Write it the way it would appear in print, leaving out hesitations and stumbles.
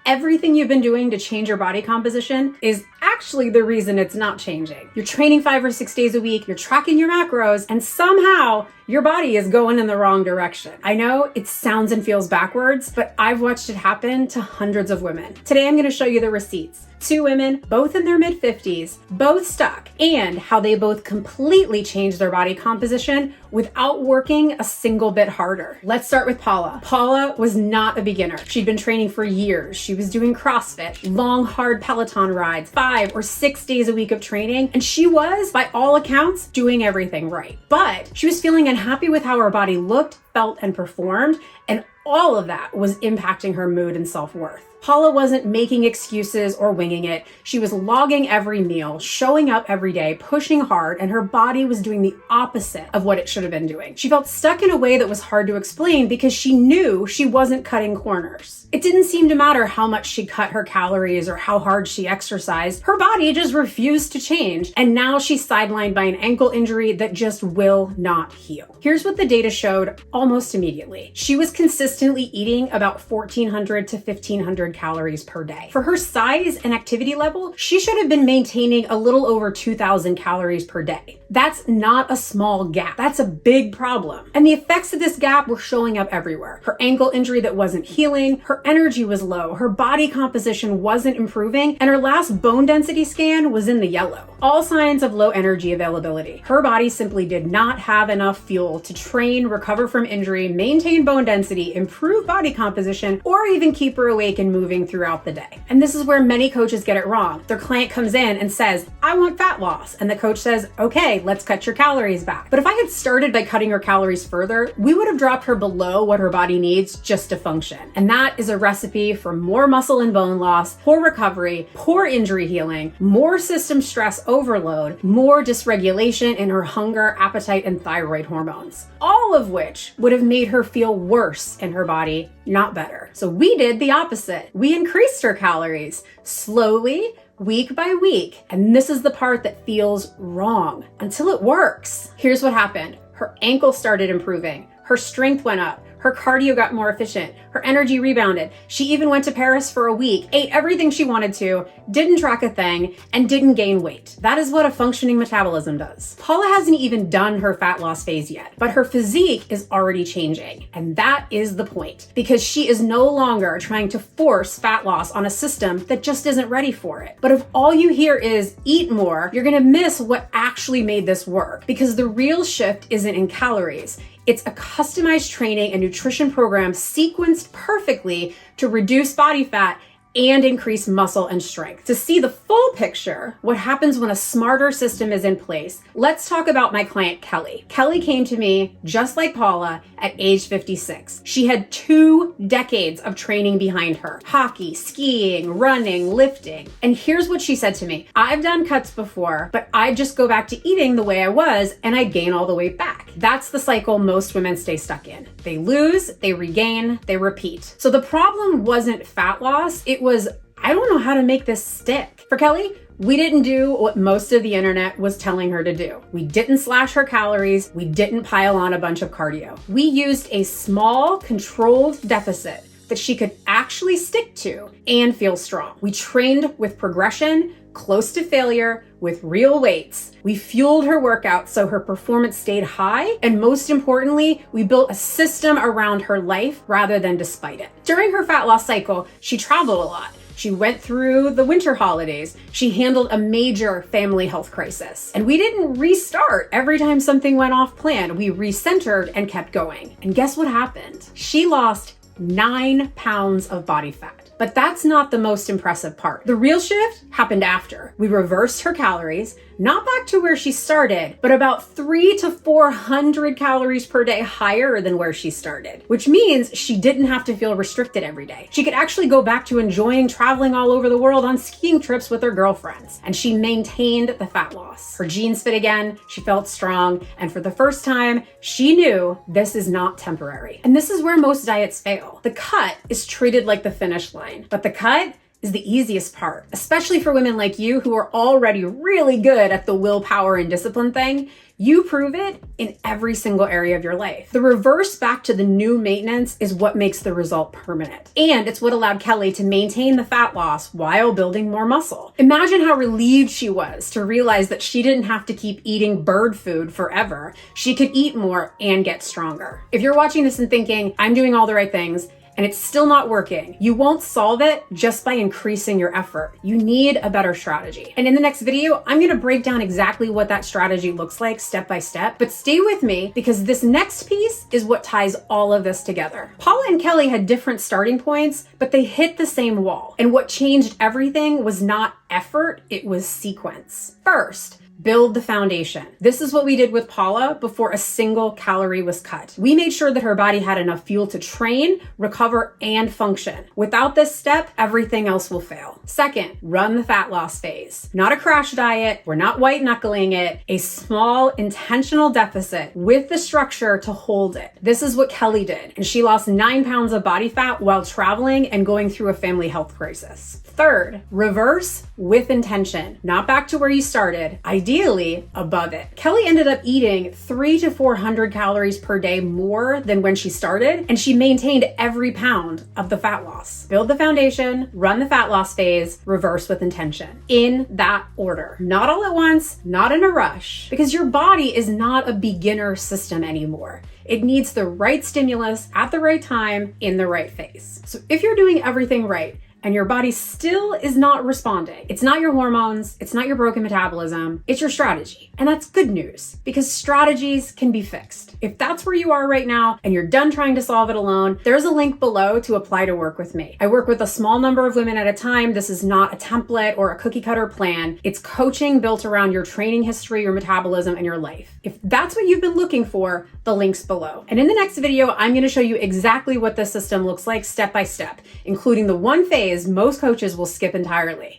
Everything you've been doing to change your body composition is actually the reason it's not changing. You're training 5 or 6 days a week, you're tracking your macros, and somehow your body is going in the wrong direction. I know it sounds and feels backwards, but I've watched it happen to hundreds of women. Today I'm going to show you the receipts. 2 women, both in their mid-50s, both stuck, and how they both completely changed their body composition without working a single bit harder. Let's start with Paula. Paula was not a beginner. She'd been training for years. She was doing CrossFit, long, hard Peloton rides, 5 or 6 days a week of training, and she was, by all accounts, doing everything right. But she was feeling unhappy with how her body looked, felt, and performed, and all of that was impacting her mood and self-worth. Paula wasn't making excuses or winging it. She was logging every meal, showing up every day, pushing hard, and her body was doing the opposite of what it should have been doing. She felt stuck in a way that was hard to explain because she knew she wasn't cutting corners. It didn't seem to matter how much she cut her calories or how hard she exercised. Her body just refused to change, and now she's sidelined by an ankle injury that just will not heal. Here's what the data showed almost immediately. She was consistently eating about 1,400 to 1,500 calories per day. For her size and activity level, she should have been maintaining a little over 2,000 calories per day. That's not a small gap. That's a big problem. And the effects of this gap were showing up everywhere. Her ankle injury that wasn't healing, her energy was low, her body composition wasn't improving, and her last bone density scan was in the yellow. All signs of low energy availability. Her body simply did not have enough fuel to train, recover from injury, maintain bone density, improve body composition, or even keep her awake and moving throughout the day. And this is where many coaches get it wrong. Their client comes in and says, I want fat loss. And the coach says, okay, let's cut your calories back. But if I had started by cutting her calories further, we would have dropped her below what her body needs just to function. And that is a recipe for more muscle and bone loss, poor recovery, poor injury healing, more system stress overload, more dysregulation in her hunger, appetite, and thyroid hormones, all of which would have made her feel worse in her body, not better. So we did the opposite. We increased her calories slowly, week by week. And this is the part that feels wrong until it works. Here's what happened. Her ankle started improving. Her strength went up. Her cardio got more efficient. Her energy rebounded. She even went to Paris for a week, ate everything she wanted to, didn't track a thing, and didn't gain weight. That is what a functioning metabolism does. Paula hasn't even done her fat loss phase yet, but her physique is already changing. And that is the point, because she is no longer trying to force fat loss on a system that just isn't ready for it. But if all you hear is eat more, you're gonna miss what actually made this work, because the real shift isn't in calories. It's a customized training and nutrition program sequenced perfectly to reduce body fat and increase muscle and strength. To see the full picture, what happens when a smarter system is in place, let's talk about my client, Kelly. Kelly came to me just like Paula at age 56. She had 2 decades of training behind her: hockey, skiing, running, lifting. And here's what she said to me. I've done cuts before, but I'd just go back to eating the way I was and I'd gain all the weight back. That's the cycle most women stay stuck in. They lose, they regain, they repeat. So the problem wasn't fat loss, it was, I don't know how to make this stick. For Kelly, we didn't do what most of the internet was telling her to do. We didn't slash her calories. We didn't pile on a bunch of cardio. We used a small, controlled deficit that she could actually stick to and feel strong. We trained with progression, close to failure, with real weights. We fueled her workouts so her performance stayed high, and most importantly, we built a system around her life rather than despite it. During her fat loss cycle, she traveled a lot. She went through the winter holidays. She handled a major family health crisis. And we didn't restart every time something went off plan. We recentered and kept going. And guess what happened? She lost 9 pounds of body fat. But that's not the most impressive part. The real shift happened after. We reversed her calories, not back to where she started, but about 300 to 400 calories per day higher than where she started, which means she didn't have to feel restricted every day. She could actually go back to enjoying traveling all over the world on skiing trips with her girlfriends, and she maintained the fat loss. Her jeans fit again, she felt strong, and for the first time, she knew this is not temporary. And this is where most diets fail. The cut is treated like the finish line, but the cut is the easiest part, especially for women like you who are already really good at the willpower and discipline thing. You prove it in every single area of your life. The reverse back to the new maintenance is what makes the result permanent. And it's what allowed Kelly to maintain the fat loss while building more muscle. Imagine how relieved she was to realize that she didn't have to keep eating bird food forever. She could eat more and get stronger. If you're watching this and thinking, I'm doing all the right things, and it's still not working, you won't solve it just by increasing your effort. You need a better strategy. And in the next video, I'm gonna break down exactly what that strategy looks like step by step, but stay with me because this next piece is what ties all of this together. Paula and Kelly had different starting points, but they hit the same wall. And what changed everything was not effort, it was sequence. First, build the foundation. This is what we did with Paula before a single calorie was cut. We made sure that her body had enough fuel to train, recover, and function. Without this step, everything else will fail. Second, run the fat loss phase. Not a crash diet. We're not white knuckling it. A small intentional deficit with the structure to hold it. This is what Kelly did. And she lost 9 pounds of body fat while traveling and going through a family health crisis. Third, reverse with intention. Not back to where you started, ideally above it. Kelly ended up eating 300 to 400 calories per day more than when she started, and she maintained every pound of the fat loss. Build the foundation, run the fat loss phase, reverse with intention. In that order. Not all at once, not in a rush, because your body is not a beginner system anymore. It needs the right stimulus at the right time in the right phase. So if you're doing everything right, and your body still is not responding, it's not your hormones, it's not your broken metabolism, it's your strategy. And that's good news because strategies can be fixed. If that's where you are right now and you're done trying to solve it alone, there's a link below to apply to work with me. I work with a small number of women at a time. This is not a template or a cookie cutter plan. It's coaching built around your training history, your metabolism, and your life. If that's what you've been looking for, the link's below. And in the next video, I'm gonna show you exactly what this system looks like step by step, including the one phase most coaches will skip entirely.